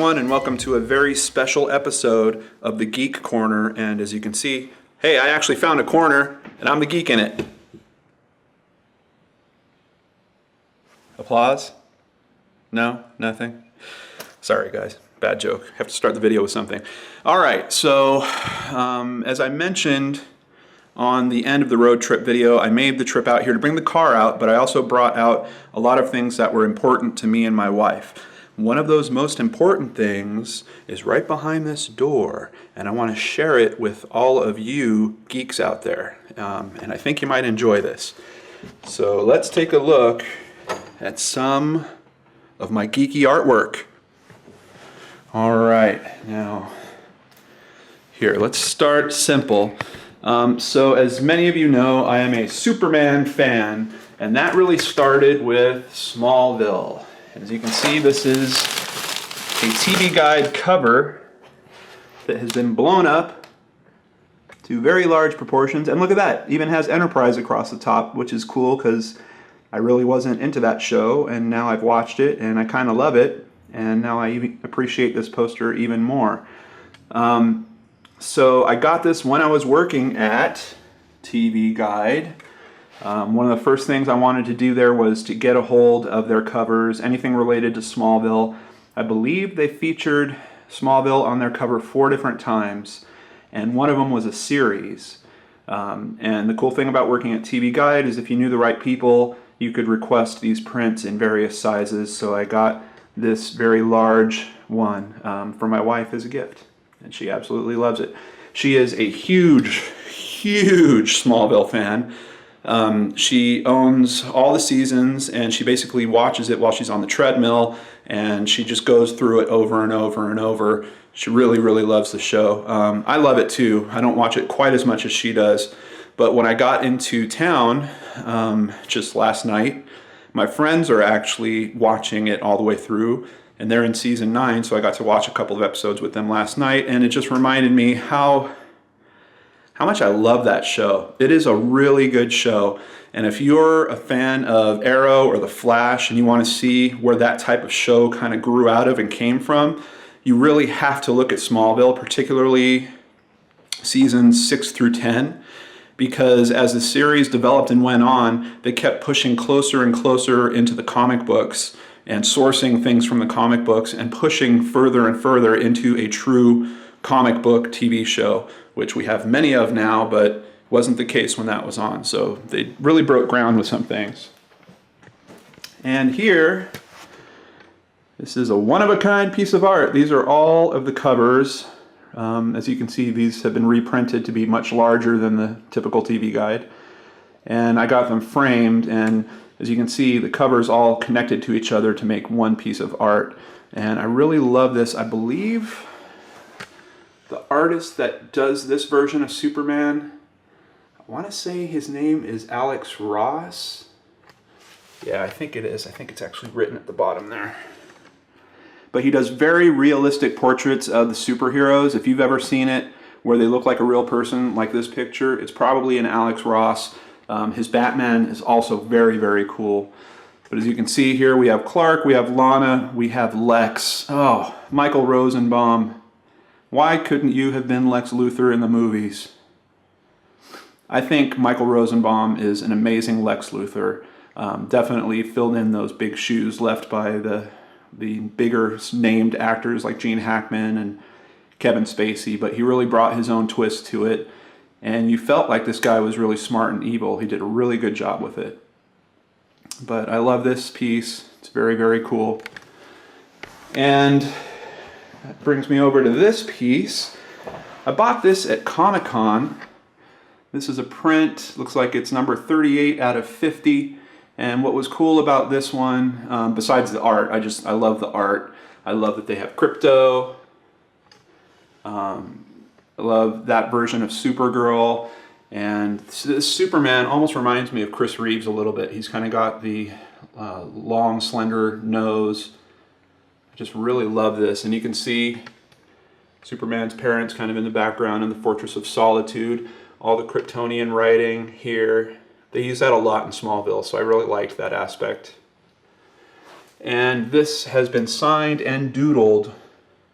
everyone, and welcome to a very special episode of the Geek Corner. And as you can see, hey, I actually found a corner, and I'm the geek in it. Applause? No? Nothing? Sorry, guys. Bad joke. Have to start the video with something. All right, so as I mentioned on the end of the road trip video, I made the trip out here to bring the car out, but I also brought out a lot of things that were important to me and my wife. One of those most important things is right behind this door, and I want to share it with all of you geeks out there, and I think you might enjoy this. So let's take a look at some of my geeky artwork. All right, now here, let's start simple. So as many of you know, I am a Superman fan, and that really started with Smallville. As you can see, this is a TV Guide cover that has been blown up to very large proportions. And look at that, even has Enterprise across the top, which is cool because I really wasn't into that show, and now I've watched it and I kind of love it, and now I even appreciate this poster even more. So I got this when I was working at TV Guide. One of the first things I wanted to do there was to get a hold of their covers, anything related to Smallville. I believe they featured Smallville on their cover 4 different times, and one of them was a series. And the cool thing about working at TV Guide is if you knew the right people, you could request these prints in various sizes. So I got this very large one for my wife as a gift, and she absolutely loves it. She is a huge Smallville fan. She owns all the seasons, and she basically watches it while she's on the treadmill, and she just goes through it over and over and over. She really loves the show. I love it too. I don't watch it quite as much as she does, but when I got into town just last night, my friends are actually watching it all the way through, and they're in season 9, so I got to watch a couple of episodes with them last night, and it just reminded me how much I love that show. It is a really good show, and if you're a fan of Arrow or The Flash and you want to see where that type of show kind of grew out of and came from, you really have to look at Smallville, particularly seasons 6 through 10, because as the series developed and went on, they kept pushing closer and closer into the comic books and sourcing things from the comic books and pushing further and further into a true comic book TV show, which we have many of now, but wasn't the case when that was on. So they really broke ground with some things. And here, this is a one-of-a-kind piece of art. These are all of the covers. As you can see, these have been reprinted to be much larger than the typical TV Guide. And I got them framed, and as you can see, the covers all connected to each other to make one piece of art. And I really love this. I believe the artist that does this version of Superman, I want to say his name is Alex Ross. Yeah, I think it is. I think it's actually written at the bottom there. But he does very realistic portraits of the superheroes. If you've ever seen it where they look like a real person, like this picture, it's probably an Alex Ross. His Batman is also very cool. But as you can see here, we have Clark, we have Lana, we have Lex. Oh, Michael Rosenbaum. Why couldn't you have been Lex Luthor in the movies? I think Michael Rosenbaum is an amazing Lex Luthor. Definitely filled in those big shoes left by the bigger named actors like Gene Hackman and Kevin Spacey, but he really brought his own twist to it, and you felt like this guy was really smart and evil. He did a really good job with it. But I love this piece. It's very cool. And that brings me over to this piece. I bought this at Comic-Con. This is a print, looks like it's number 38 out of 50. And what was cool about this one, besides the art, I love the art. I love that they have crypto. I love that version of Supergirl. And this Superman almost reminds me of Chris Reeves a little bit. He's kind of got the long, slender nose. I just really love this. And you can see Superman's parents kind of in the background in the Fortress of Solitude. All the Kryptonian writing here. They use that a lot in Smallville, so I really liked that aspect. And this has been signed and doodled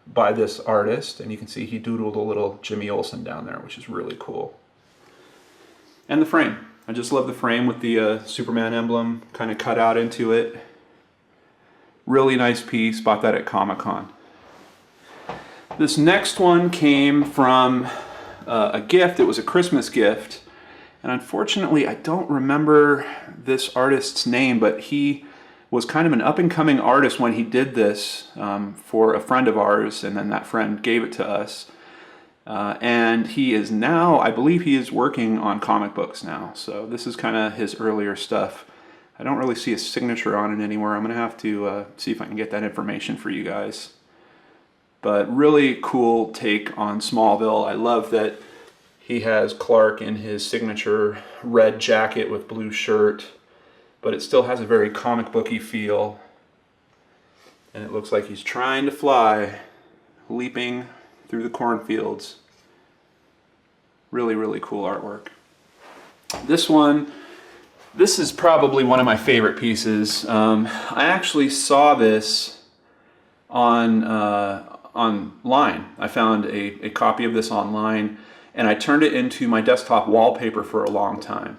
by this artist, and you can see he doodled a little Jimmy Olsen down there, which is really cool. And the frame. I just love the frame with the Superman emblem kind of cut out into it. Really nice piece. Bought that at Comic-Con. This next one came from a gift. It was a Christmas gift. And unfortunately, I don't remember this artist's name, but he was kind of an up-and-coming artist when he did this for a friend of ours, and then that friend gave it to us. And he is now, I believe he is working on comic books now. So this is kind of his earlier stuff. I don't really see a signature on it anywhere. I'm going to have to see if I can get that information for you guys. But really cool take on Smallville. I love that he has Clark in his signature red jacket with blue shirt, but it still has a very comic booky feel. And it looks like he's trying to fly, leaping through the cornfields. Really, really cool artwork. This is probably one of my favorite pieces. I actually saw this online. I found a copy of this online, and I turned it into my desktop wallpaper for a long time.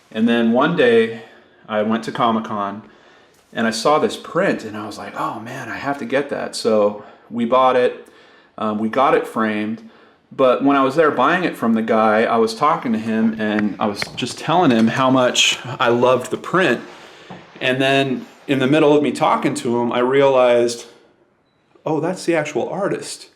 And then one day I went to Comic-Con and I saw this print and I was like, oh man, I have to get that. So we bought it, we got it framed, but when I was there buying it from the guy, I was talking to him and I was just telling him how much I loved the print. And then in the middle of me talking to him, I realized, oh, that's the actual artist.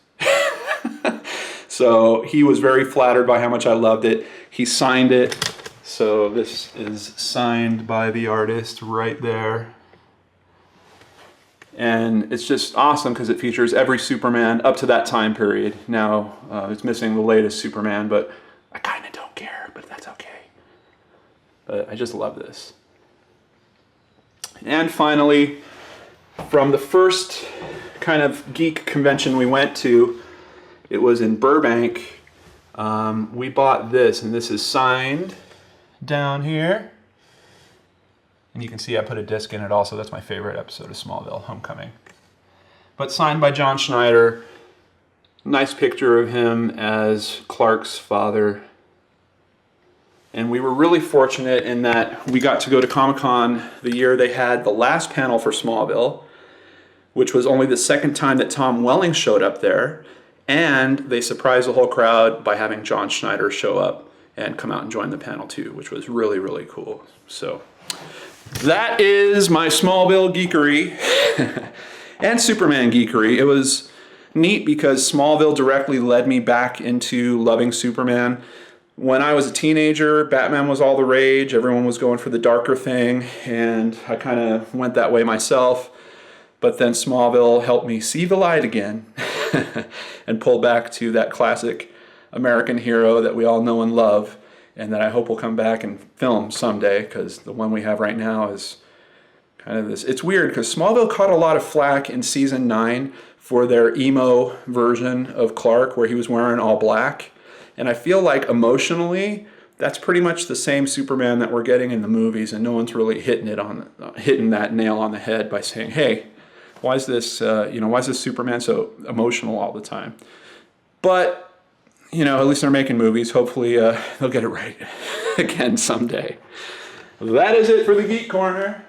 So he was very flattered by how much I loved it. He signed it. So this is signed by the artist right there. And it's just awesome because it features every Superman up to that time period. Now, it's missing the latest Superman, but I kind of don't care, but that's okay. But I just love this. And finally, from the first kind of geek convention we went to, it was in Burbank. We bought this, and this is signed down here. And you can see I put a disc in it also. That's my favorite episode of Smallville, Homecoming. But signed by John Schneider. Nice picture of him as Clark's father. And we were really fortunate in that we got to go to Comic-Con the year they had the last panel for Smallville, which was only the second time that Tom Welling showed up there. And they surprised the whole crowd by having John Schneider show up and come out and join the panel too, which was really, really cool. So that is my Smallville geekery and Superman geekery. It was neat because Smallville directly led me back into loving Superman. When I was a teenager, Batman was all the rage. Everyone was going for the darker thing, and I kind of went that way myself. But then Smallville helped me see the light again and pull back to that classic American hero that we all know and love, and that I hope will come back and film someday, because the one we have right now is kind of this. It's weird because Smallville caught a lot of flack in season 9 for their emo version of Clark where he was wearing all black. And I feel like emotionally, that's pretty much the same Superman that we're getting in the movies, and no one's really hitting that nail on the head by saying, hey, why is this Superman so emotional all the time? But at least they're making movies. Hopefully they'll get it right again someday. That is it for the Geek Corner.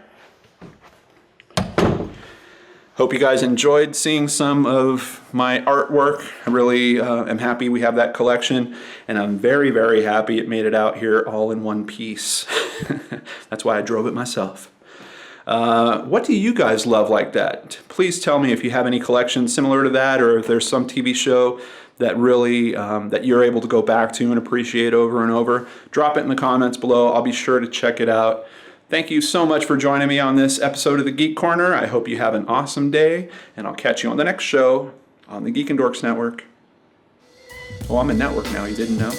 Hope you guys enjoyed seeing some of my artwork. I really am happy we have that collection, and I'm very, very happy it made it out here all in one piece. That's why I drove it myself. What do you guys love like that? Please tell me if you have any collections similar to that, or if there's some TV show that really that you're able to go back to and appreciate over and over. Drop it in the comments below. I'll be sure to check it out. Thank you so much for joining me on this episode of the Geek Corner. I hope you have an awesome day, and I'll catch you on the next show on the Geek and Dorks Network. Oh, I'm a network now, you didn't know?